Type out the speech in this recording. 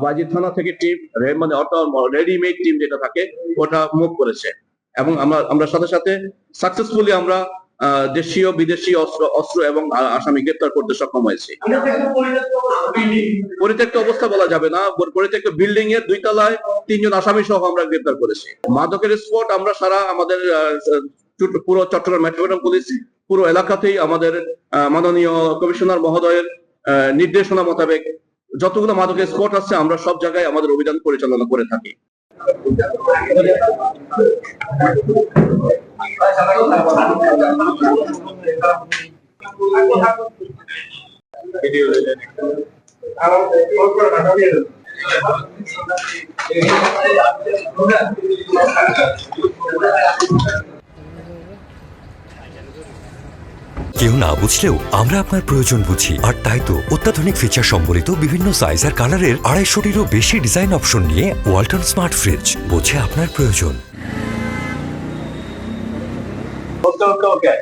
বাজিত থানা থেকে টিম মানে অর্থাৎ রেডিমেড টিম যেটা থাকে ওটা মুভ করেছে এবং আমরা সাথে সাথে সাকসেসফুলি আমরা দেশীয় বিদেশি অস্ত্র এবং আসামি গ্রেপ্তার করতে সক্ষম হয়েছে। পরিত্যক্ত অবস্থা বলা যাবে না, পরিত্যক্ত বিল্ডিং এর 2 তলায় 3 জন আসামি সহ আমরা গ্রেপ্তার করেছি। মাদকের স্পট আমরা সারা আমাদের পুরো চট্টগ্রাম মেট্রোপলিটন পুলিশ পুরো এলাকাতেই আমাদের মাননীয় কমিশনার মহোদয়ের নির্দেশনা মোতাবেক যতগুলো মাদকের স্পট আছে আমরা সব জায়গায় আমাদের অভিযান পরিচালনা করে থাকি। কেউ না বুঝলেও আমরা আপনার প্রয়োজন বুঝি, আর তাই তো অত্যাধুনিক ফিচার সম্বলিত বিভিন্ন সাইজ আর কালারের 250-টিরও বেশি ডিজাইন অপশন নিয়ে ওয়ালটন স্মার্ট ফ্রিজ বোঝে আপনার প্রয়োজন। Okay.